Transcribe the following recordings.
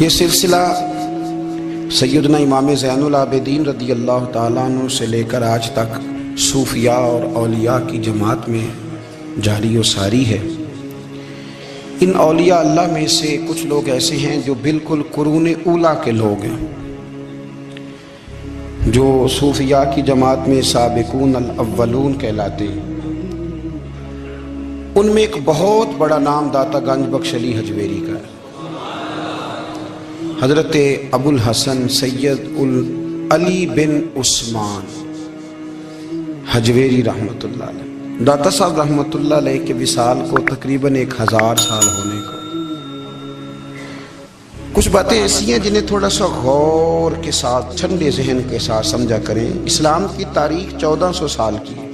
یہ سلسلہ سیدنا امام زین العابدین رضی اللہ تعالیٰ عنہ سے لے کر آج تک صوفیاء اور اولیاء کی جماعت میں جاری و ساری ہے۔ ان اولیاء اللہ میں سے کچھ لوگ ایسے ہیں جو بالکل قرون اولیٰ کے لوگ ہیں، جو صوفیاء کی جماعت میں سابقون الاولون کہلاتے ہیں۔ ان میں ایک بہت بڑا نام داتا گنج بخش علی حجویری کا ہے۔ حضرت ابو الحسن سید علی بن عثمان حجویری رحمۃ اللہ علیہ، داتا صاحب رحمۃ اللہ علیہ کے وصال کو تقریباً 1000 سال ہونے کو۔ کچھ باتیں ایسی ہیں جنہیں تھوڑا سا غور کے ساتھ ٹھنڈے ذہن کے ساتھ سمجھا کریں۔ اسلام کی تاریخ 1400 سال کی ہے،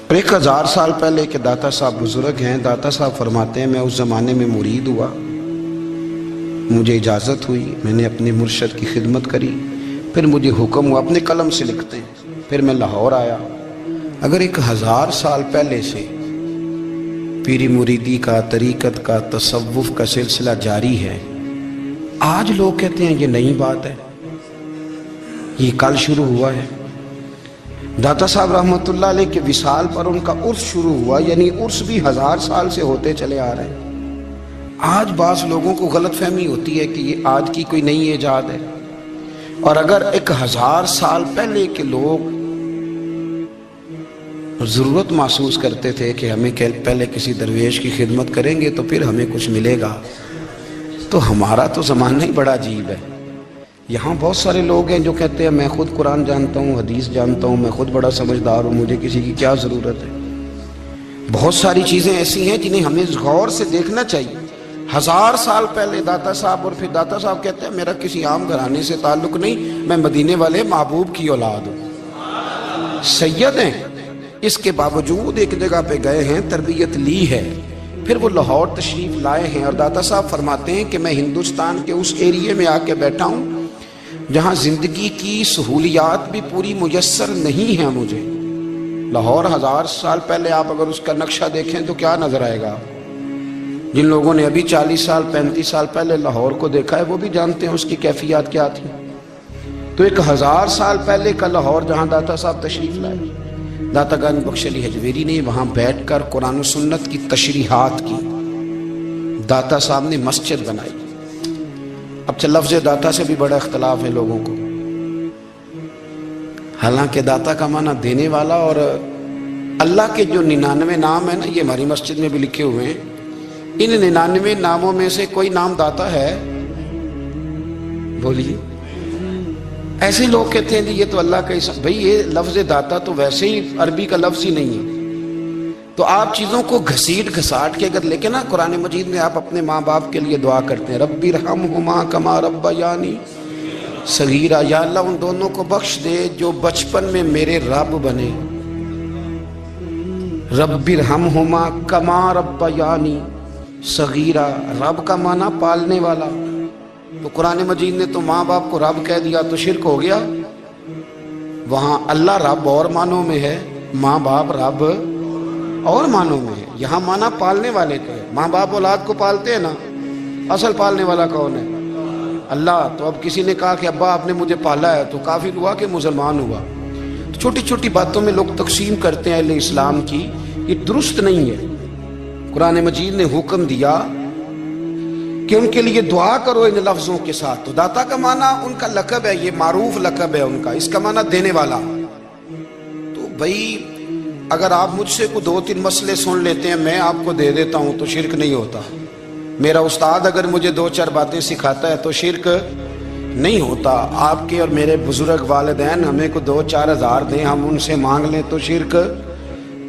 اور 1000 سال پہلے کے داتا صاحب بزرگ ہیں۔ داتا صاحب فرماتے ہیں میں اس زمانے میں مرید ہوا، مجھے اجازت ہوئی، میں نے اپنے مرشد کی خدمت کری، پھر مجھے حکم ہوا، اپنے قلم سے لکھتے ہیں، پھر میں لاہور آیا۔ اگر 1000 سال پہلے سے پیری مریدی کا، طریقت کا، تصوف کا سلسلہ جاری ہے، آج لوگ کہتے ہیں یہ نئی بات ہے، یہ کل شروع ہوا ہے۔ داتا صاحب رحمۃ اللہ علیہ کے وصال پر ان کا عرس شروع ہوا، یعنی عرس بھی 1000 سال سے ہوتے چلے آ رہے ہیں۔ آج بعض لوگوں کو غلط فہمی ہوتی ہے کہ یہ آج کی کوئی نئی ایجاد ہے، اور اگر 1000 سال پہلے کے لوگ ضرورت محسوس کرتے تھے کہ ہمیں پہلے کسی درویش کی خدمت کریں گے تو پھر ہمیں کچھ ملے گا، تو ہمارا تو زمانہ ہی بڑا عجیب ہے۔ یہاں بہت سارے لوگ ہیں جو کہتے ہیں میں خود قرآن جانتا ہوں، حدیث جانتا ہوں، میں خود بڑا سمجھدار ہوں، مجھے کسی کی کیا ضرورت ہے۔ بہت ساری چیزیں ایسی ہیں جنہیں ہمیں غور سے دیکھنا چاہیے۔ 1000 سال پہلے داتا صاحب، اور پھر داتا صاحب کہتے ہیں میرا کسی عام گھرانے سے تعلق نہیں، میں مدینے والے محبوب کی اولاد ہوں، سید ہیں۔ اس کے باوجود ایک جگہ پہ گئے ہیں، تربیت لی ہے، پھر وہ لاہور تشریف لائے ہیں، اور داتا صاحب فرماتے ہیں کہ میں ہندوستان کے اس ایریے میں آ کے بیٹھا ہوں جہاں زندگی کی سہولیات بھی پوری میسر نہیں ہیں مجھے۔ لاہور 1000 سال پہلے آپ اگر اس کا نقشہ دیکھیں تو کیا نظر آئے گا؟ جن لوگوں نے ابھی 40 سال 35 سال پہلے لاہور کو دیکھا ہے وہ بھی جانتے ہیں اس کی کیفیات کیا تھی۔ تو 1000 سال پہلے کا لاہور جہاں داتا صاحب تشریف لائے، داتا گنج بخش علی حجویری نے وہاں بیٹھ کر قرآن و سنت کی تشریحات کی۔ داتا صاحب نے مسجد بنائی۔ اب لفظ داتا سے بھی بڑا اختلاف ہے لوگوں کو، حالانکہ داتا کا معنی دینے والا، اور اللہ کے جو 99 نام ہیں نا، یہ ہماری مسجد میں بھی لکھے ہوئے ہیں، ان 99 ناموں میں سے کوئی نام داتا ہے؟ بولیے۔ ایسے لوگ کہتے ہیں جی یہ تو اللہ کا اسم، بھئی یہ لفظ داتا تو ویسے ہی عربی کا لفظ ہی نہیں ہے۔ تو آپ چیزوں کو گھسیٹ گھساٹ کے اگر لیکن نا قرآن مجید میں آپ اپنے ماں باپ کے لیے دعا کرتے ہیں ربی ارحمہما کما ربیانی صغیرا، یا اللہ ان دونوں کو بخش دے جو بچپن میں میرے رب بنے۔ ربی ارحمہما کما ربیانی صغیرا، رب کا معنی پالنے والا، تو قرآن مجید نے تو ماں باپ کو رب کہہ دیا تو شرک ہو گیا۔ وہاں اللہ رب اور معنوں میں ہے، ماں باپ رب اور معنوں میں ہے۔ یہاں معنی پالنے والے کا ہے، ماں باپ اولاد کو پالتے ہیں نا، اصل پالنے والا کون ہے؟ اللہ۔ تو اب کسی نے کہا کہ ابا آپ نے مجھے پالا ہے، تو کافر ہوا کہ مسلمان ہوا؟ چھوٹی چھوٹی باتوں میں لوگ تقسیم کرتے ہیں اہل اسلام کی، یہ درست نہیں ہے۔ قرآن مجید نے حکم دیا کہ ان کے لیے دعا کرو ان لفظوں کے ساتھ۔ تو داتا کا معنی ان کا لقب ہے، یہ معروف لقب ہے ان کا، اس کا معنی دینے والا۔ تو بھئی اگر آپ مجھ سے کوئی 2-3 مسئلے سن لیتے ہیں، میں آپ کو دے دیتا ہوں تو شرک نہیں ہوتا۔ میرا استاد اگر مجھے 2-4 باتیں سکھاتا ہے تو شرک نہیں ہوتا۔ آپ کے اور میرے بزرگ والدین ہمیں کو 2-4 ہزار دیں، ہم ان سے مانگ لیں تو شرک،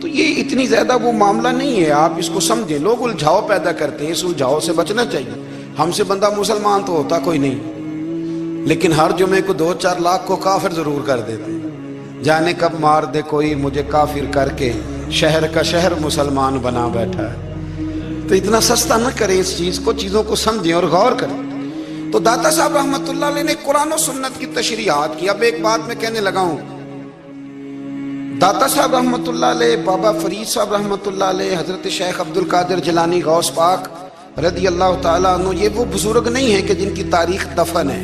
تو یہ اتنی زیادہ وہ معاملہ نہیں ہے۔ آپ اس کو سمجھیں، لوگ الجھاؤ پیدا کرتے ہیں، اس الجھاؤ سے بچنا چاہیے۔ ہم سے بندہ مسلمان تو ہوتا کوئی نہیں، لیکن ہر جمعے کو 2-4 لاکھ کو کافر ضرور کر دیتے ہیں۔ جانے کب مار دے کوئی مجھے کافر کر کے، شہر کا شہر مسلمان بنا بیٹھا ہے۔ تو اتنا سستا نہ کریں اس چیز کو، چیزوں کو سمجھیں اور غور کریں۔ تو داتا صاحب رحمۃ اللہ علیہ نے قرآن و سنت کی تشریحات کی۔ اب ایک بات میں کہنے لگا ہوں، داتا صاحب رحمۃ اللہ علیہ، بابا فرید صاحب رحمۃ اللہ علیہ، حضرت شیخ عبد القادر جیلانی غوث پاک رضی اللہ تعالیٰ عنہ یہ وہ بزرگ نہیں ہے کہ جن کی تاریخ دفن ہے،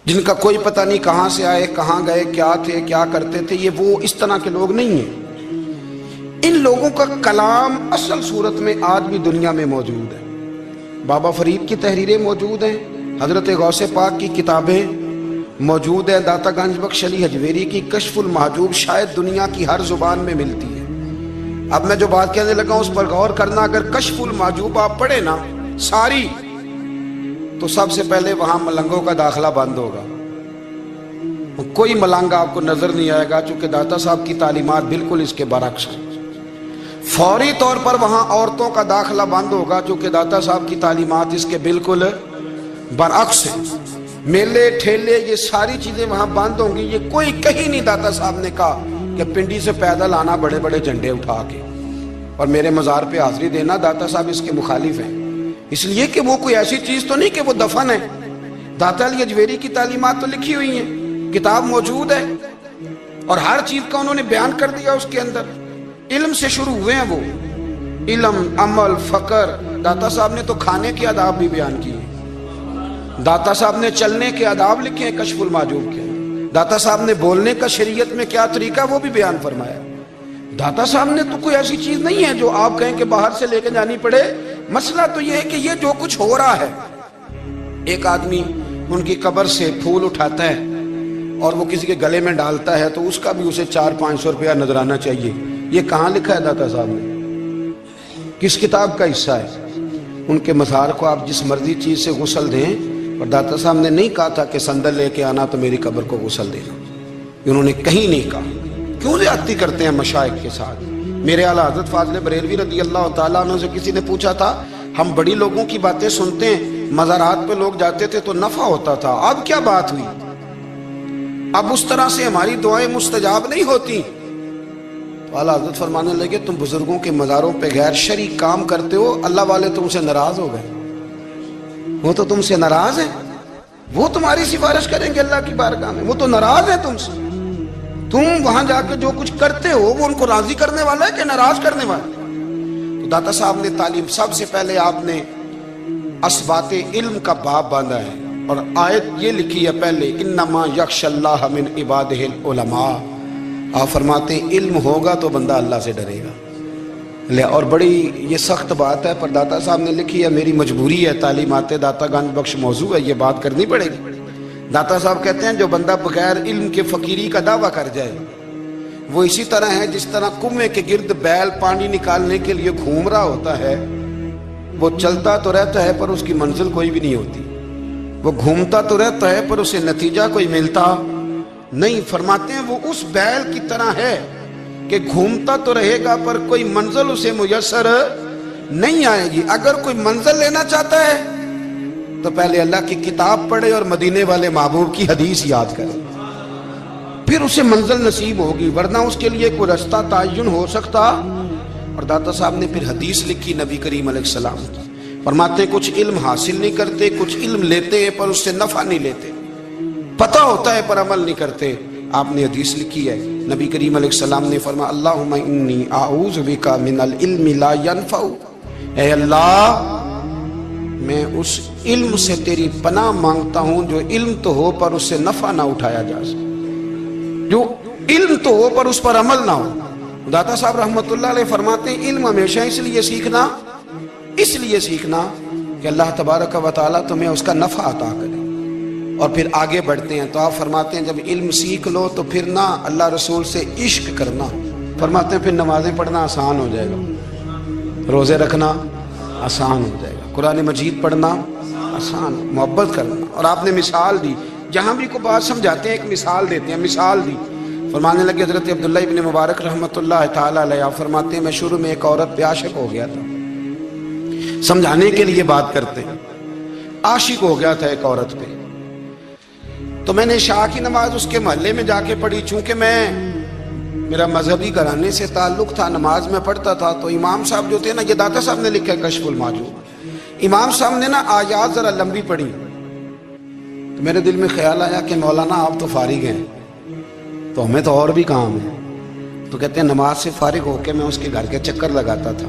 جن کا کوئی پتہ نہیں کہاں سے آئے، کہاں گئے، کیا تھے، کیا کرتے تھے، یہ وہ اس طرح کے لوگ نہیں ہیں۔ ان لوگوں کا کلام اصل صورت میں آج بھی دنیا میں موجود ہے۔ بابا فرید کی تحریریں موجود ہیں، حضرت غوث پاک کی کتابیں موجود ہیں، داتا گنج بخش علی حجویری کی کشف المحجوب شاید دنیا کی ہر زبان میں ملتی ہے۔ اب میں جو بات کہنے لگا اس پر غور کرنا، اگر کشف المحجوب آپ پڑھیں نا ساری، تو سب سے پہلے وہاں ملنگوں کا داخلہ بند ہوگا، کوئی ملنگ آپ کو نظر نہیں آئے گا، چونکہ داتا صاحب کی تعلیمات بالکل اس کے برعکس ہیں۔ فوری طور پر وہاں عورتوں کا داخلہ بند ہوگا، چونکہ داتا صاحب کی تعلیمات اس کے بالکل برعکس ہیں۔ میلے ٹھیلے یہ ساری چیزیں وہاں بند ہوں گی۔ یہ کوئی کہیں نہیں داتا صاحب نے کہا کہ پنڈی سے پیدل آنا بڑے بڑے جھنڈے اٹھا کے اور میرے مزار پہ حاضری دینا، داتا صاحب اس کے مخالف ہیں، اس لیے کہ وہ کوئی ایسی چیز تو نہیں کہ وہ دفن ہے۔ داتا علی حجویری کی تعلیمات تو لکھی ہوئی ہیں، کتاب موجود ہے، اور ہر چیز کا انہوں نے بیان کر دیا اس کے اندر۔ علم سے شروع ہوئے ہیں وہ، علم، عمل، فقر۔ داتا صاحب نے تو کھانے کے آداب بھی بیان کیے، داتا صاحب نے چلنے کے آداب لکھے ہیں کشف المحجوب کے، داتا صاحب نے بولنے کا شریعت میں کیا طریقہ وہ بھی بیان فرمایا۔ داتا صاحب نے تو کوئی ایسی چیز نہیں ہے جو آپ کہیں کہ باہر سے لے کے جانی پڑے۔ مسئلہ تو یہ ہے کہ یہ جو کچھ ہو رہا ہے، ایک آدمی ان کی قبر سے پھول اٹھاتا ہے اور وہ کسی کے گلے میں ڈالتا ہے تو اس کا بھی اسے 400-500 روپیہ نذرانہ چاہیے۔ یہ کہاں لکھا ہے داتا صاحب نے؟ کس کتاب کا حصہ ہے؟ ان کے مزار کو آپ جس مرضی چیز سے غسل دیں، اور داتا صاحب نے نہیں کہا تھا کہ سندل لے کے آنا تو میری قبر کو غسل دینا، انہوں نے کہیں نہیں کہا۔ کیوں زیادتی کرتے ہیں مشائخ کے ساتھ؟ میرے اعلیٰ حضرت فاضل بریلوی رضی اللہ تعالیٰ عنہ سے کسی نے پوچھا تھا، ہم بڑی لوگوں کی باتیں سنتے ہیں، مزارات پہ لوگ جاتے تھے تو نفع ہوتا تھا، اب کیا بات ہوئی؟ اب اس طرح سے ہماری دعائیں مستجاب نہیں ہوتی۔ تو اعلیٰ حضرت فرمانے لگے، تم بزرگوں کے مزاروں پہ غیر شرعی کام کرتے ہو، اللہ والے تم سے ناراض ہو گئے، وہ تو تم سے ناراض ہیں، وہ تمہاری سفارش کریں گے اللہ کی بارگاہ میں، وہ تو ناراض ہیں تم سے۔ تم وہاں جا کے جو کچھ کرتے ہو وہ ان کو راضی کرنے والا ہے کہ ناراض کرنے والا؟ تو داتا صاحب نے تعلیم، سب سے پہلے آپ نے اسبات علم کا باب باندھا ہے، اور آیت یہ لکھی ہے پہلے، انما یخشی اللہ من عبادہ العلماء۔ آپ فرماتے ہیں علم ہوگا تو بندہ اللہ سے ڈرے گا۔ اور بڑی یہ سخت بات ہے، پر داتا صاحب نے لکھی ہے، میری مجبوری ہے، تعلیمات داتا گنج بخش موضوع ہے، یہ بات کرنی پڑے گی۔ داتا صاحب کہتے ہیں جو بندہ بغیر علم کے فقیری کا دعویٰ کر جائے وہ اسی طرح ہے جس طرح کنویں کے گرد بیل پانی نکالنے کے لیے گھوم رہا ہوتا ہے، وہ چلتا تو رہتا ہے پر اس کی منزل کوئی بھی نہیں ہوتی، وہ گھومتا تو رہتا ہے پر اسے نتیجہ کوئی ملتا نہیں۔ فرماتے ہیں وہ اس بیل کی طرح ہے کہ گھومتا تو رہے گا پر کوئی منزل اسے میسر نہیں آئے گی۔ اگر کوئی منزل لینا چاہتا ہے تو پہلے اللہ کی کتاب پڑھے اور مدینے والے محبوب کی حدیث یاد کرے، پھر اسے منزل نصیب ہوگی، ورنہ اس کے لیے کوئی رستہ تعین ہو سکتا۔ اور داتا صاحب نے پھر حدیث لکھی نبی کریم علیہ السلام کی، فرماتے ہیں کچھ علم حاصل نہیں کرتے، کچھ علم لیتے ہیں پر اس سے نفع نہیں لیتے، پتہ ہوتا ہے پر عمل نہیں کرتے۔ آپ نے حدیث لکھی ہے، نبی کریم علیہ السلام نے فرمایا، اللہم انی اعوذ بک من العلم لا ینفع، اے اللہ میں اس علم سے تیری پناہ مانگتا ہوں جو علم تو ہو پر اس سے نفع نہ اٹھایا جا سکے، جو علم تو ہو پر اس پر عمل نہ ہو۔ داتا صاحب رحمت اللہ علیہ فرماتے ہیں علم ہمیشہ اس لیے سیکھنا کہ اللہ تبارک و تعالیٰ تمہیں اس کا نفع عطا کرے، اور پھر آگے بڑھتے ہیں۔ تو آپ فرماتے ہیں جب علم سیکھ لو تو پھر نہ اللہ رسول سے عشق کرنا، فرماتے ہیں پھر نمازیں پڑھنا آسان ہو جائے گا، روزے رکھنا آسان ہو جائے گا، قرآن مجید پڑھنا آسان، محبت کرنا۔ اور آپ نے مثال دی، جہاں بھی کوئی بات سمجھاتے ہیں ایک مثال دیتے ہیں، مثال دی۔ فرمانے لگے حضرت عبداللہ ابن مبارک رحمۃ اللہ تعالیٰ علیہ، آپ فرماتے ہیں میں شروع میں ایک عورت پہ عاشق ہو گیا تھا، سمجھانے کے لیے بات کرتے ہیں، عاشق ہو گیا تھا ایک عورت پہ، تو میں نے عشاء کی نماز اس کے محلے میں جا کے پڑھی، چونکہ میرا مذہبی گھرانے سے تعلق تھا، نماز میں پڑھتا تھا، تو امام صاحب جو تھے نا، یہ داتا صاحب نے لکھا ہے کشف المحجوب، امام صاحب نے نا آیات ذرا لمبی پڑھی، تو میرے دل میں خیال آیا کہ مولانا آپ تو فارغ ہیں تو ہمیں تو اور بھی کام ہے، تو کہتے ہیں نماز سے فارغ ہو کے میں اس کے گھر کے چکر لگاتا تھا،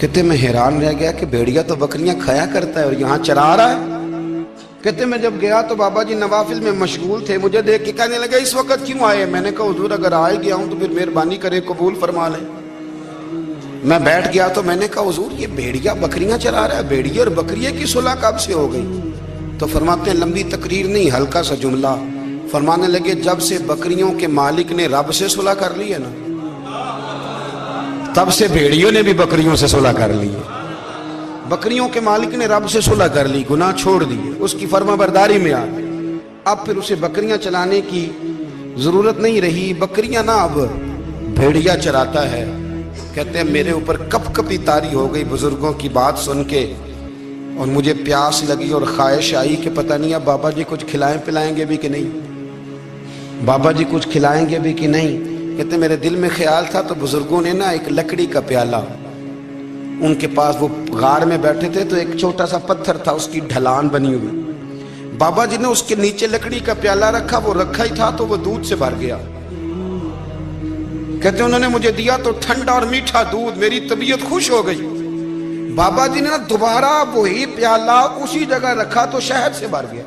کہتے میں حیران رہ گیا کہ بھیڑیا تو بکریاں کھایا کرتا ہے اور یہاں چرا رہا ہے۔ کہتے میں جب گیا تو بابا جی نوافل میں مشغول تھے، مجھے دیکھ کے کہنے لگا اس وقت کیوں آئے؟ میں نے کہا حضور اگر آئے گیا ہوں تو پھر مہربانی کرے قبول فرما لیں۔ میں بیٹھ گیا تو میں نے کہا حضور یہ بھیڑیا بکریاں چرا رہا ہے، بھیڑیا اور بکریے کی صلح کب سے ہو گئی؟ تو فرماتے ہیں لمبی تقریر نہیں، ہلکا سا جملہ۔ فرمانے لگے جب سے بکریوں کے مالک نے رب سے صلح کر لی ہے نا، تب سے بھیڑیوں نے بھی بکریوں سے صلح کر لی ہے۔ بکریوں کے مالک نے رب سے صلح کر لی، گناہ چھوڑ دیے، اس کی فرما برداری میں آ گئے۔ اب پھر اسے بکریاں چلانے کی ضرورت نہیں رہی، بکریاں نہ اب بھیڑیا چراتا ہے۔ کہتے ہیں میرے اوپر کپ کپی طاری ہو گئی بزرگوں کی بات سن کے، اور مجھے پیاس لگی اور خواہش آئی کہ پتہ نہیں اب بابا جی کچھ کھلائیں پلائیں گے بھی کہ نہیں، بابا جی کچھ کھلائیں گے بھی کہ نہیں۔ کہتے میرے دل میں خیال تھا تو بزرگوں نے نا ایک لکڑی کا پیالہ، ان کے پاس وہ غار میں بیٹھے تھے تو ایک چھوٹا سا پتھر تھا، اس کی ڈھلان بنی ہوئی، بابا جی نے اس کے نیچے لکڑی کا پیالہ رکھا، وہ رکھا ہی تھا تو وہ دودھ سے بھر گیا۔ کہتے انہوں نے مجھے دیا تو ٹھنڈا اور میٹھا دودھ، میری طبیعت خوش ہو گئی۔ بابا جی نے نا دوبارہ وہی پیالہ اسی جگہ رکھا تو شہد سے بھر گیا۔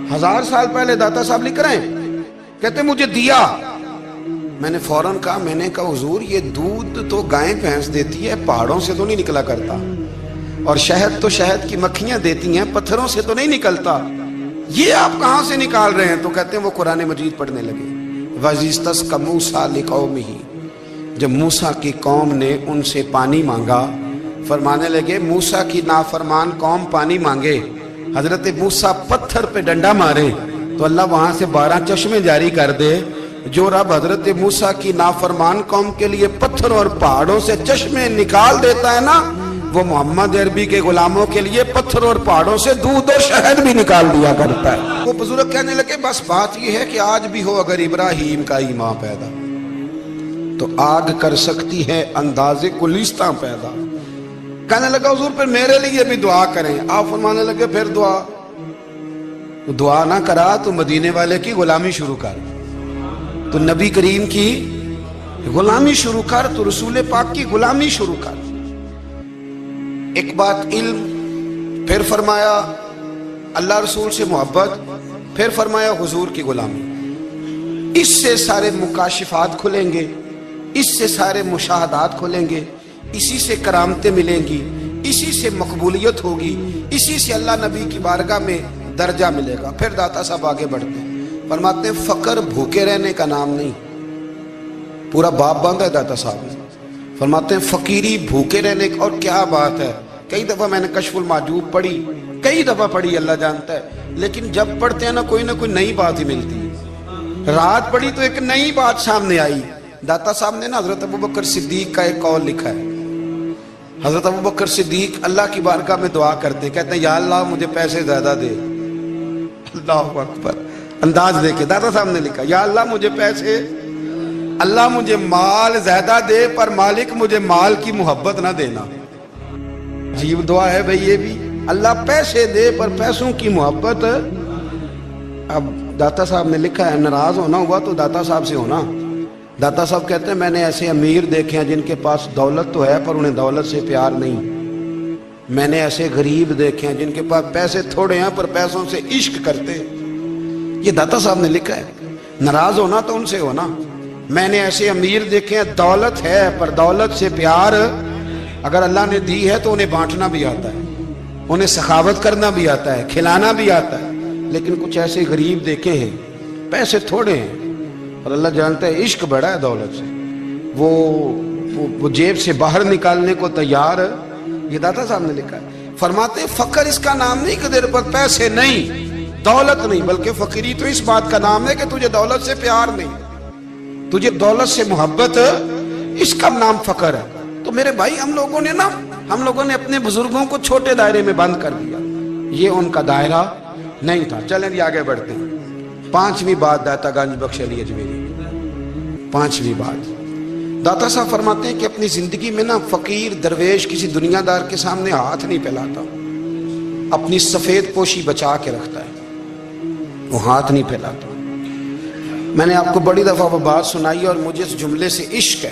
1000 سال پہلے داتا صاحب لکھ رہے ہیں، کہتے مجھے دیا، میں نے فوراً کہا، میں نے کہا حضور یہ دودھ تو گائیں بھینس دیتی ہے، پہاڑوں سے تو نہیں نکلا کرتا، اور شہد تو شہد کی مکھیاں دیتی ہیں، پتھروں سے تو نہیں نکلتا، یہ آپ کہاں سے نکال رہے ہیں؟ تو کہتے ہیں وہ قرآن مجید پڑھنے لگے۔ وَإِذِ اسْتَسْقَى مُوسَىٰ لِقَوْمِهِ، جب موسیٰ کی قوم نے ان سے پانی مانگا، فرمانے لگے موسیٰ کی نافرمان قوم پانی مانگے، حضرت موسیٰ پتھر پہ ڈنڈا مارے تو اللہ وہاں سے 12 چشمے جاری کر دے۔ جو رب حضرت موسیٰ کی نافرمان قوم کے لیے پتھر اور پہاڑوں سے چشمے نکال دیتا ہے نا، وہ محمد عربی کے غلاموں کے لیے پتھر اور پہاڑوں سے دودھ اور شہد بھی نکال دیا کرتا ہے۔ وہ بزرگ کہنے لگے بس بات یہ ہے کہ آج بھی ہو اگر ابراہیم کا ہی ماں پیدا تو آگ کر سکتی ہے انداز گلستاں پیدا۔ کہنے لگا حضور پھر میرے لیے بھی دعا کریں۔ آپ فرمانے لگے پھر دعا نہ کرا تو مدینے والے کی غلامی شروع کر، تو نبی کریم کی غلامی شروع کر، تو رسول پاک کی غلامی شروع کر۔ ایک بات علم، پھر فرمایا اللہ رسول سے محبت، پھر فرمایا حضور کی غلامی۔ اس سے سارے مکاشفات کھلیں گے، اس سے سارے مشاہدات کھلیں گے، اسی سے کرامتیں ملیں گی، اسی سے مقبولیت ہوگی، اسی سے اللہ نبی کی بارگاہ میں درجہ ملے گا۔ پھر داتا صاحب آگے بڑھتے ہیں، فرماتے ہیں فقر بھوکے رہنے کا نام نہیں، پورا باب باندھا ہے داتا صاحب نے۔ فرماتے ہیں فقیری بھوکے رہنے کا، اور کیا بات ہے، کئی دفعہ میں نے کشف المحجوب پڑھی، کئی دفعہ پڑھی، اللہ جانتا ہے، لیکن جب پڑھتے ہیں نا کوئی نئی بات ہی ملتی ہے۔ رات پڑھی تو ایک نئی بات سامنے آئی۔ داتا صاحب نے نا حضرت ابوبکر صدیق کا ایک قول لکھا ہے۔ حضرت ابوبکر صدیق اللہ کی بارگاہ میں دعا کرتے، کہتے ہیں یا اللہ مجھے پیسے زیادہ دے۔ اللہ اکبر، انداز دیکھے، داتا صاحب نے لکھا یا اللہ مجھے پیسے، اللہ مجھے مال زیادہ دے، پر مالک مجھے مال کی محبت نہ دینا۔ عجیب دعا ہے بھئی یہ بھی، اللہ پیسے دے پر پیسوں کی محبت۔ اب داتا صاحب نے لکھا ہے ناراض ہونا ہوا تو داتا صاحب سے ہونا۔ داتا صاحب کہتے ہیں میں نے ایسے امیر دیکھے ہیں جن کے پاس دولت تو ہے پر انہیں دولت سے پیار نہیں، میں نے ایسے غریب دیکھے ہیں جن کے پاس پیسے تھوڑے ہیں پر پیسوں سے عشق کرتے ہیں۔ یہ داتا صاحب نے لکھا ہے، ناراض ہونا تو ان سے ہونا۔ میں نے ایسے امیر دیکھے ہیں دولت ہے پر دولت سے پیار، اگر اللہ نے دی ہے تو انہیں بانٹنا بھی آتا ہے، انہیں سخاوت کرنا بھی آتا ہے، کھلانا بھی آتا ہے، لیکن کچھ ایسے غریب دیکھے ہیں پیسے تھوڑے ہیں اور اللہ جانتا ہے عشق بڑا ہے دولت سے، وہ جیب سے باہر نکالنے کو تیار ہے۔ یہ داتا صاحب نے لکھا ہے۔ فرماتے ہیں فقر اس کا نام نہیں کہ تیرے پر پیسے نہیں، دولت نہیں، بلکہ فقیری تو اس بات کا نام ہے کہ تجھے دولت سے پیار نہیں، تجھے دولت سے محبت، اس کا نام فقر ہے۔ تو میرے بھائی ہم لوگوں نے اپنے بزرگوں کو چھوٹے دائرے میں بند کر دیا، یہ ان کا دائرہ نہیں تھا۔ چلیں جی آگے بڑھتے ہیں۔ 5ویں بات داتا گنج بخش علی اجمیری، 5ویں بات داتا صاحب فرماتے ہیں کہ اپنی زندگی میں نا فقیر درویش کسی دنیا دار کے سامنے ہاتھ نہیں پھیلاتا، اپنی سفید پوشی بچا کے رکھتا ہے، وہ ہاتھ نہیں پھیلاتا۔ میں نے آپ کو بڑی دفعہ وہ بات سنائی اور مجھے اس جملے سے عشق ہے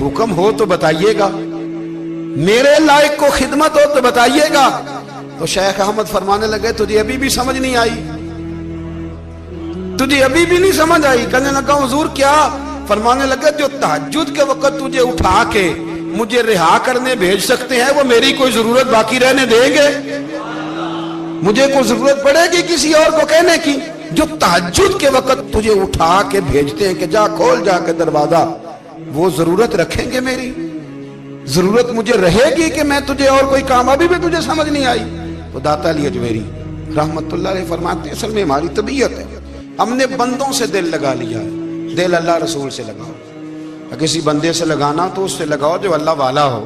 حکم ہو تو بتائیے گا، میرے لائق کو خدمت ہو تو بتائیے گا۔ تو شیخ احمد فرمانے لگے تجھے ابھی بھی سمجھ نہیں آئی، تجھے ابھی بھی نہیں سمجھ آئی؟ کہنے لگا حضور کیا؟ فرمانے لگے جو تہجد کے وقت تجھے اٹھا کے مجھے رہا کرنے بھیج سکتے ہیں وہ میری کوئی ضرورت باقی رہنے دیں گے؟ مجھے کوئی ضرورت پڑے گی کسی اور کو کہنے کی؟ جو تہجد کے وقت تجھے اٹھا کے بھیجتے ہیں کہ جا کھول جا کے دروازہ، وہ ضرورت رکھیں گے میری؟ ضرورت مجھے رہے گی کہ میں تجھے اور کوئی کام؟ ابھی بھی تجھے سمجھ نہیں آئی؟ تو داتا علی اجمیری رحمت اللہ علیہ فرماتے ہیں اصل میں ہماری طبیعت ہے، ہم نے بندوں سے دل لگا لیا ہے، دل اللہ رسول سے لگاؤ۔ کسی بندے سے لگانا تو اس سے لگاؤ جو اللہ والا ہو۔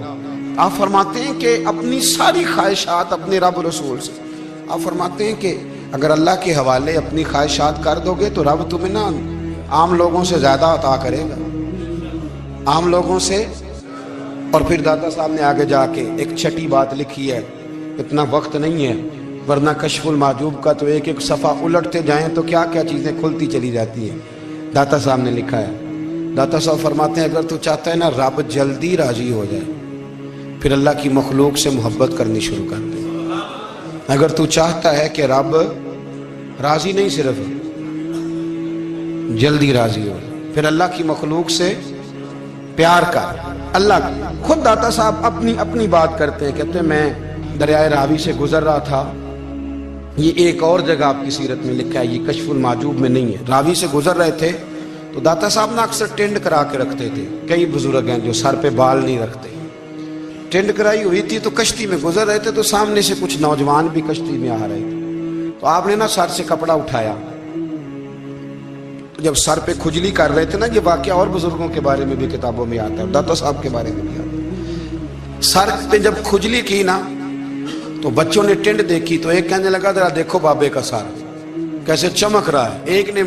آپ فرماتے ہیں کہ اپنی ساری خواہشات اپنے رب رسول سے، آپ فرماتے ہیں کہ اگر اللہ کے حوالے اپنی خواہشات کر دو گے تو رب تمہیں نہ عام لوگوں سے زیادہ عطا کرے گا، عام لوگوں سے۔ اور پھر داتا صاحب نے آگے جا کے ایک چھٹی بات لکھی ہے، اتنا وقت نہیں ہے ورنہ کشف المحجوب کا تو ایک ایک صفحہ الٹتے جائیں تو کیا کیا چیزیں کھلتی چلی جاتی ہیں۔ داتا صاحب نے لکھا ہے، داتا صاحب فرماتے ہیں اگر تو چاہتا ہے نا رب جلدی راضی ہو جائے پھر اللہ کی مخلوق سے محبت کرنی شروع کر دے۔ اگر تو چاہتا ہے کہ رب راضی نہیں صرف جلدی راضی ہو پھر اللہ کی مخلوق سے پیار کر۔ اللہ خود داتا صاحب اپنی بات کرتے ہیں، کہتے ہیں میں دریائے راوی سے گزر رہا تھا، یہ ایک اور جگہ آپ کی سیرت میں لکھا ہے، یہ کشف المحجوب میں نہیں ہے، راوی سے گزر رہے تھے تو داتا صاحب نے اکثر ٹینڈ کرا کے رکھتے تھے، کئی بزرگ ہیں جو سر پہ بال نہیں رکھتے، ٹینڈ کرائی ہوئی تھی تو کشتی میں گزر رہے تھے تو سامنے سے کچھ نوجوان بھی کشتی میں آ رہے تھے، تو آپ نے نا سر سے کپڑا اٹھایا، جب سر پہ کھجلی کر رہے تھے نا، یہ واقعہ اور بزرگوں کے بارے میں بھی کتابوں میں آتا ہے، داتا صاحب کے بارے میں بھی آتا ہے، سر پہ جب کھجلی کی نا تو بچوں نے ٹینڈ دیکھی تو ایک کہنے لگا ذرا دیکھو بابے کا سر کیسے چمک رہا ہے، ایک نے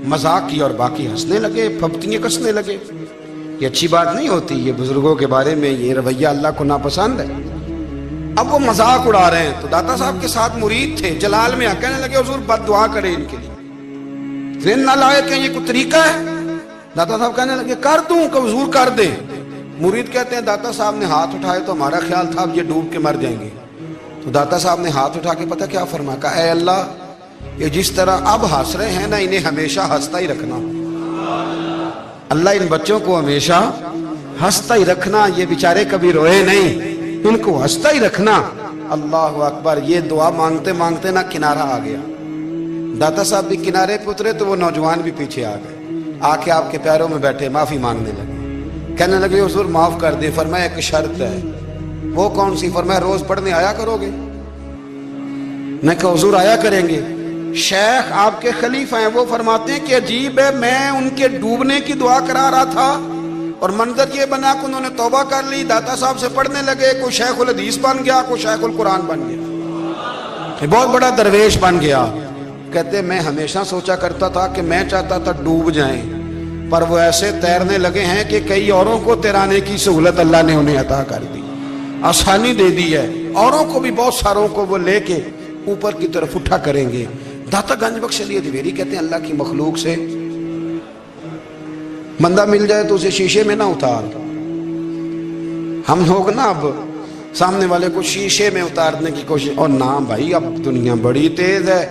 مذاق کی اور باقی ہنسنے لگے، پھپتیاں کسنے لگے۔ یہ اچھی بات نہیں ہوتی، یہ بزرگوں کے بارے میں یہ رویہ اللہ کو ناپسند ہے۔ اب وہ مذاق اڑا رہے ہیں تو داتا صاحب کے ساتھ مرید تھے جلال میں، کہنے لگے حضور بد دعا کرے ان کے لیے، ذہن نہ لائے کہ یہ کوئی طریقہ ہے۔ داتا صاحب کہنے لگے کر دوں کہ حضور کر دیں۔ مرید کہتے ہیں داتا صاحب نے ہاتھ اٹھائے تو ہمارا خیال تھا اب یہ ڈوب کے مر جائیں گے، تو داتا صاحب نے ہاتھ اٹھا کے پتہ کیا فرمایا، کہا اے اللہ یہ جس طرح اب ہنس رہے ہیں نا انہیں ہمیشہ ہنستا ہی رکھنا، اللہ ان بچوں کو ہمیشہ ہنستا ہی رکھنا، یہ بیچارے کبھی روئے نہیں، ان کو ہنستا ہی رکھنا۔ اللہ اکبر، یہ دعا مانگتے مانگتے نا کنارہ آ گیا، داتا صاحب بھی کنارے پہ اترے تو وہ نوجوان بھی پیچھے آ گئے، آ کے آپ کے پیروں میں بیٹھے معافی مانگنے لگے، کہنے لگے حضور معاف کر دیں۔ فرمایا ایک شرط ہے، وہ کون سی؟ فرمایا روز پڑھنے آیا کرو گے؟ میں کہا حضور آیا کریں گے۔ شیخ آپ کے خلیفہ ہیں، وہ فرماتے ہیں کہ عجیب ہے، میں ان کے ڈوبنے کی دعا کرا رہا تھا اور منظر یہ بنا کہ انہوں نے توبہ کر لی، داتا صاحب سے پڑھنے لگے، کوئی شیخ الحدیث بن گیا، کوئی شیخ القرآن بن گیا، بہت بڑا درویش بن گیا۔ کہتے میں ہمیشہ سوچا کرتا تھا کہ میں چاہتا تھا ڈوب جائیں، پر وہ ایسے تیرنے لگے ہیں کہ کئی اوروں کو تیرانے کی سہولت اللہ نے انہیں عطا کر دی، آسانی دے دی ہے، اوروں کو بھی بہت ساروں کو وہ لے کے اوپر کی طرف اٹھا کریں گے۔ داتا گنج بخش علی اجمیری کہتے ہیں اللہ کی مخلوق سے بندہ مل جائے تو اسے شیشے میں نہ اتار۔ ہم لوگ نا اب سامنے والے کو شیشے میں اتارنے کی کوشش، اور نہ بھائی اب دنیا بڑی تیز ہے،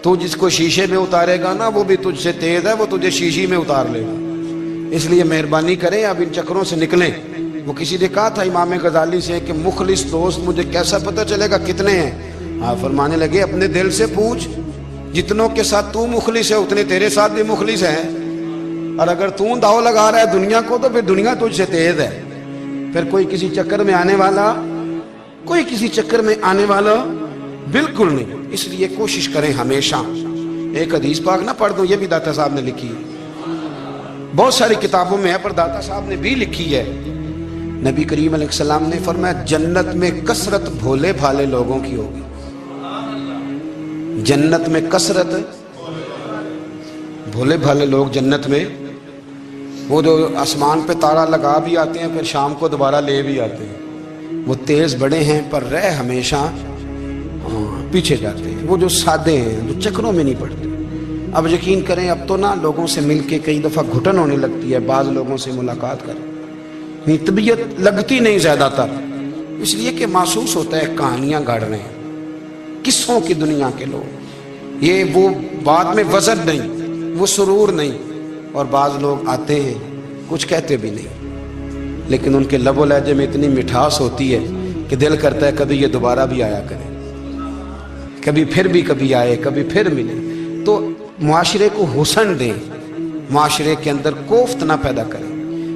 تو جس کو شیشے میں اتارے گا نا وہ بھی تجھ سے تیز ہے، وہ تجھے شیشی میں اتار لے گا۔ اس لیے مہربانی کریں اب ان چکروں سے نکلیں۔ وہ کسی نے کہا تھا امام غزالی سے کہ مخلص دوست مجھے کیسا پتہ چلے گا کتنے ہیں؟ آپ فرمانے لگے اپنے دل سے پوچھ، جتنوں کے ساتھ تو مخلص ہے اتنے تیرے ساتھ بھی مخلص ہیں، اور اگر تو داؤ لگا رہا ہے دنیا کو تو پھر دنیا تجھ سے تیز ہے۔ پھر کوئی کسی چکر میں آنے والا بالکل نہیں۔ اس لیے کوشش کریں ہمیشہ، ایک حدیث پاک نہ پڑھ دوں، یہ بھی داتا صاحب نے لکھی ہے، بہت ساری کتابوں میں ہے پر داتا صاحب نے بھی لکھی ہے۔ نبی کریم علیہ السلام نے فرمایا جنت میں کثرت بھولے بھالے لوگوں کی ہوگی، جنت میں کثرت بھولے بھالے لوگ جنت میں، وہ جو آسمان پہ تارا لگا بھی آتے ہیں پھر شام کو دوبارہ لے بھی آتے ہیں، وہ تیز بڑے ہیں پر رہ ہمیشہ پیچھے جاتے ہیں، وہ جو سادے ہیں جو چکروں میں نہیں پڑتے۔ اب یقین کریں اب تو نا لوگوں سے مل کے کئی دفعہ گھٹن ہونے لگتی ہے، بعض لوگوں سے ملاقات کریں طبیعت لگتی نہیں زیادہ تر، اس لیے کہ محسوس ہوتا ہے کہانیاں گاڑ رہے ہیں، قصوں کی دنیا کے لوگ، یہ وہ بعد میں وزن نہیں، وہ سرور نہیں، اور بعض لوگ آتے ہیں کچھ کہتے بھی نہیں، لیکن ان کے لب و لہجے میں اتنی مٹھاس ہوتی ہے کہ دل کرتا ہے کبھی یہ دوبارہ بھی آیا کرے، کبھی آئے، کبھی پھر ملے۔ تو معاشرے کو حسن دیں، معاشرے کے اندر کوفت نہ پیدا کریں۔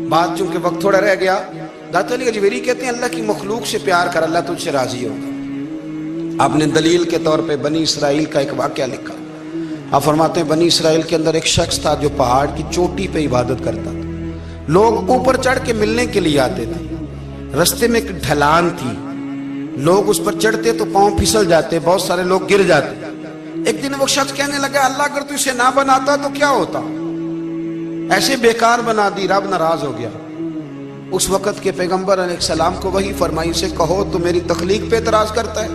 بات چونکہ وقت تھوڑا رہ گیا، داتا علی اجویری کہتے ہیں اللہ کی مخلوق سے پیار کر، اللہ تجھ سے راضی ہوگا۔ آپ نے دلیل کے طور پہ بنی اسرائیل کا ایک واقعہ لکھا۔ آپ فرماتے ہیں بنی اسرائیل کے اندر ایک شخص تھا جو پہاڑ کی چوٹی پہ عبادت کرتا تھا، لوگ اوپر چڑھ کے ملنے کے لیے آتے تھے، رستے میں ایک ڈھلان تھی، لوگ اس پر چڑھتے تو پاؤں پھسل جاتے، بہت سارے لوگ گر جاتے۔ ایک دن وہ شخص کہنے لگا اللہ اگر تو اسے نہ بناتا تو کیا ہوتا، ایسے بیکار بنا دی، رب ناراض ہو گیا۔ اس وقت کے پیغمبر علیہ السلام کو وحی فرمائی سے کہو تو میری تخلیق پہ اعتراض کرتا ہے،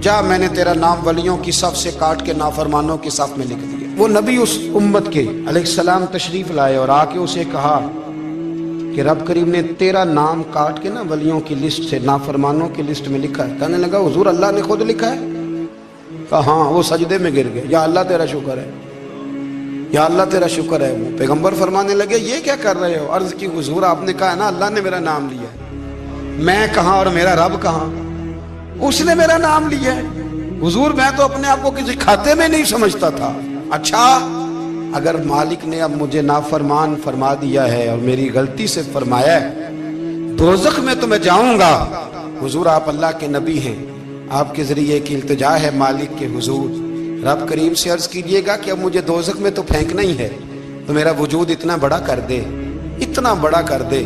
جا میں نے تیرا نام ولیوں کی صف سے کاٹ کے نافرمانوں کی صف میں لکھ دیا۔ وہ نبی اس امت کے علیہ السلام تشریف لائے اور آ کے اسے کہا کہ رب کریم نے تیرا نام کاٹ کے نا ولیوں کی لسٹ سے نافرمانوں کی لسٹ میں لکھا ہے۔ کہنے لگا حضور اللہ نے خود لکھا ہے؟ کہا ہاں۔ وہ سجدے میں گر گئے، یا اللہ تیرا شکر ہے، یا اللہ تیرا شکر ہے۔ وہ پیغمبر فرمانے لگے یہ کیا کر رہے ہو؟ عرض کی حضور آپ نے کہا نا اللہ نے میرا نام لیا ہے، میں کہاں اور میرا رب کہاں؟ اس نے میرا نام لیا ہے حضور، میں تو اپنے آپ کو کسی کھاتے میں نہیں سمجھتا تھا۔ اچھا اگر مالک نے اب مجھے نافرمان فرما دیا ہے اور میری غلطی سے فرمایا ہے دوزخ میں تو میں جاؤں گا۔ حضور آپ اللہ کے نبی ہیں، آپ کے ذریعے کی التجا ہے مالک کے حضور، رب کریم سے عرض کیجئے گا کہ اب مجھے دوزخ میں تو پھینکنا ہی ہے، تو میرا وجود اتنا بڑا کر دے، اتنا بڑا کر دے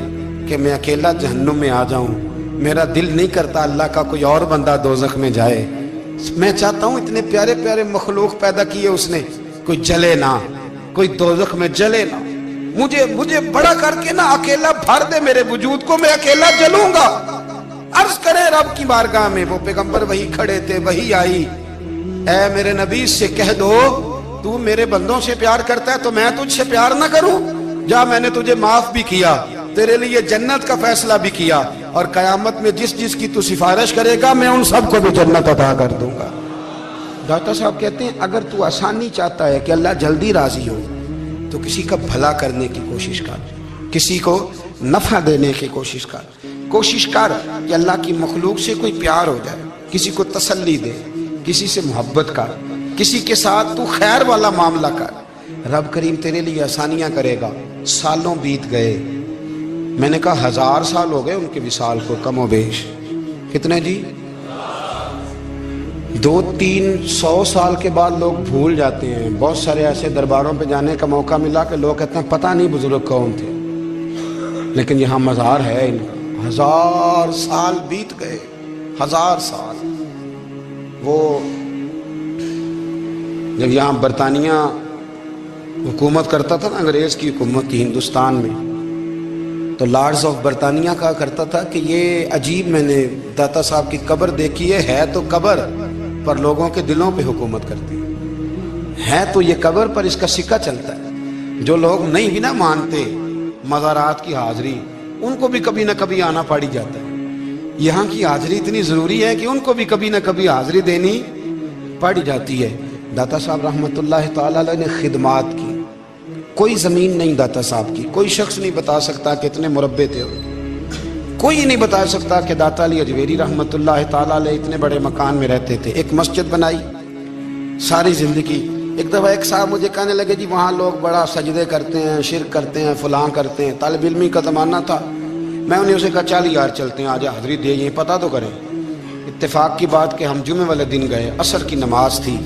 کہ میں اکیلا جہنم میں آ جاؤں۔ میرا دل نہیں کرتا اللہ کا کوئی اور بندہ دوزخ میں جائے، میں چاہتا ہوں اتنے پیارے پیارے مخلوق پیدا کیے اس نے، کوئی جلے نہ، کوئی دوزخ میں جلے نہ، مجھے بڑا کر کے نہ اکیلا بھر دے میرے وجود کو، میں اکیلا جلوں گا۔ عرض کرے رب کی بارگاہ میں، وہ پیغمبر وہی کھڑے تھے، وہی آئی، اے میرے نبی سے کہہ دو تو میرے بندوں سے پیار کرتا ہے تو میں تجھ سے پیار نہ کروں؟ جا میں نے تجھے معاف بھی کیا، تیرے لیے جنت کا فیصلہ بھی کیا، اور قیامت میں جس جس کی تو سفارش کرے گا میں ان سب کو بھی جنت عطا کر دوں گا۔ داتا صاحب کہتے ہیں اگر تو آسانی چاہتا ہے کہ اللہ جلدی راضی ہو تو کسی کا بھلا کرنے کی کوشش کر، کسی کو نفع دینے کی کوشش کر کہ اللہ کی مخلوق سے کوئی پیار ہو جائے، کسی کو تسلی دے، کسی سے محبت کر، کسی کے ساتھ تو خیر والا معاملہ کر، رب کریم تیرے لیے آسانیاں کرے گا۔ سالوں بیت گئے، میں نے کہا 1000 سال ہو گئے ان کے وصال کو کم و بیش، کتنے جی؟ 200-300 سال کے بعد لوگ بھول جاتے ہیں۔ بہت سارے ایسے درباروں پہ جانے کا موقع ملا کہ لوگ کہتے ہیں پتہ نہیں بزرگ کون تھے، لیکن یہاں مزار ہے ان کا۔ 1000 سال بیت گئے، 1000 سال۔ وہ جب یہاں برطانیہ حکومت کرتا تھا نا، انگریز کی حکومت تھی ہندوستان میں، تو لارڈز آف برطانیہ کہا کرتا تھا کہ یہ عجیب، میں نے داتا صاحب کی قبر دیکھی ہے تو قبر پر لوگوں کے دلوں پہ حکومت کرتی ہے تو یہ قبر پر اس کا سکہ چلتا ہے۔ جو لوگ نہیں بھی نہ مانتے مزارات کی حاضری، ان کو بھی کبھی نہ کبھی آنا پڑ جاتا ہے۔ یہاں کی حاضری اتنی ضروری ہے کہ ان کو بھی کبھی نہ کبھی حاضری دینی پڑ جاتی ہے۔ داتا صاحب رحمت اللہ تعالیٰ علیہ نے خدمات کی، کوئی زمین نہیں داتا صاحب کی، کوئی شخص نہیں بتا سکتا کہ اتنے مربع تھے، کوئی نہیں بتا سکتا کہ داتا علی اجویری رحمت اللہ تعالیٰ علیہ اتنے بڑے مکان میں رہتے تھے۔ ایک مسجد بنائی ساری زندگی۔ ایک دفعہ ایک صاحب مجھے کہنے لگے جی وہاں لوگ بڑا سجدے کرتے ہیں، شرک کرتے ہیں، فلاں کرتے ہیں، طالب علمی کا زمانہ تھا۔ میں انہیں اسے کہا چل یار چلتے ہیں، آج حاضری دے، یہ پتہ تو کریں۔ اتفاق کی بات کہ ہم جمعے والے دن گئے، عصر کی نماز تھی،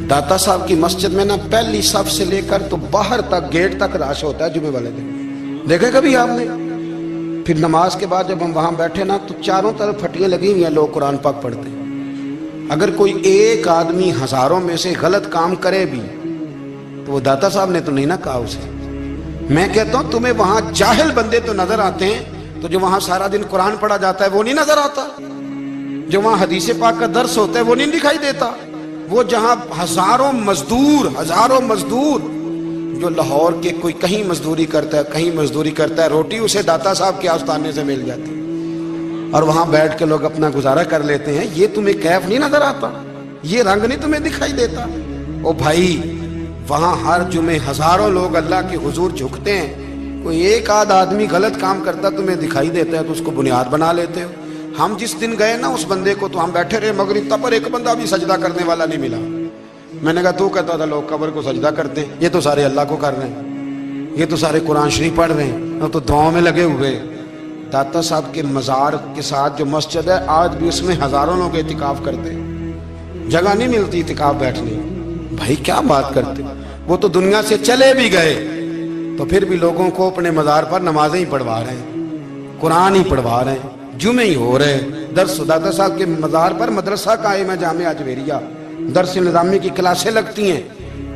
داتا صاحب کی مسجد میں نا پہلی صف سے لے کر تو باہر تک گیٹ تک رش ہوتا ہے جمعے والے دن، دیکھے کبھی آپ نے؟ پھر نماز کے بعد جب ہم وہاں بیٹھے نا تو چاروں طرف پھٹیاں لگی ہوئی ہیں، لوگ قرآن پاک پڑھتے ہیں۔ اگر کوئی ایک آدمی ہزاروں میں سے غلط کام کرے بھی تو وہ داتا صاحب نے تو نہیں نہ کہا اسے۔ میں کہتا ہوں تمہیں وہاں جاہل بندے تو نظر آتے ہیں، تو جو وہاں سارا دن قرآن پڑھا جاتا ہے وہ نہیں نظر آتا، جو وہاں حدیث پاک کا درس ہوتا ہے وہ نہیں دکھائی دیتا، وہ جہاں ہزاروں مزدور جو لاہور کے کوئی کہیں مزدوری کرتا ہے کہیں مزدوری کرتا ہے، روٹی اسے داتا صاحب کے آستانے سے مل جاتی اور وہاں بیٹھ کے لوگ اپنا گزارا کر لیتے ہیں، یہ تمہیں کیف نہیں نظر آتا؟ یہ رنگ نہیں تمہیں دکھائی دیتا؟ او بھائی، وہاں ہر جمعے ہزاروں لوگ اللہ کے حضور جھکتے ہیں، کوئی ایک آدھ آدمی غلط کام کرتا تمہیں دکھائی دیتا ہے تو اس کو بنیاد بنا لیتے ہو۔ ہم جس دن گئے نا اس بندے کو، تو ہم بیٹھے رہے مغرب تک، پر ایک بندہ بھی سجدہ کرنے والا نہیں ملا۔ میں نے کہا تو کہتا تھا لوگ قبر کو سجدہ کرتے ہیں، یہ تو سارے اللہ کو کر رہے ہیں، یہ تو سارے قرآن شریف پڑھ رہے ہیں اور تو دعاؤں میں لگے ہوئے۔ داتا صاحب کے مزار کے ساتھ جو مسجد ہے، آج بھی اس میں ہزاروں لوگ اعتکاف کرتے ہیں، جگہ نہیں ملتی اعتکاف بیٹھنے۔ بھائی کیا بات کرتے، وہ تو دنیا سے چلے بھی گئے تو پھر بھی لوگوں کو اپنے مزار پر نمازیں ہی پڑھوا رہے ہیں، قرآن ہی پڑھوا رہے ہیں، جمعے ہی ہو رہے ہیں، درس۔ داتا صاحب کے مزار پر مدرسہ قائم ہے، جامعہ اجویریہ، درس نظامی کی کلاسیں لگتی ہیں،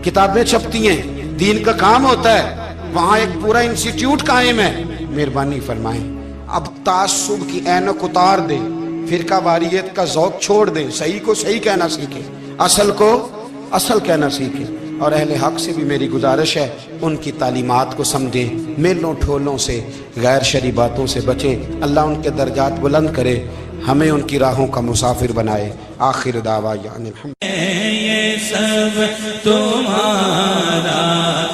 کتابیں چھپتی ہیں، دین کا کام ہوتا ہے، وہاں ایک پورا انسٹیٹیوٹ قائم ہے۔ مہربانی فرمائیں، اب تعصب کی اینک اتار دیں، فرقہ واریت کا ذوق چھوڑ دیں، صحیح کو صحیح کہنا سیکھیں، اصل کو اصل کہنا سیکھیں۔ اور اہل حق سے بھی میری گزارش ہے، ان کی تعلیمات کو سمجھیں، میلوں ٹھولوں سے، غیر شرعی باتوں سے بچیں۔ اللہ ان کے درجات بلند کرے، ہمیں ان کی راہوں کا مسافر بنائے۔ آخر دعوانا الحمد یہ سب تمہارا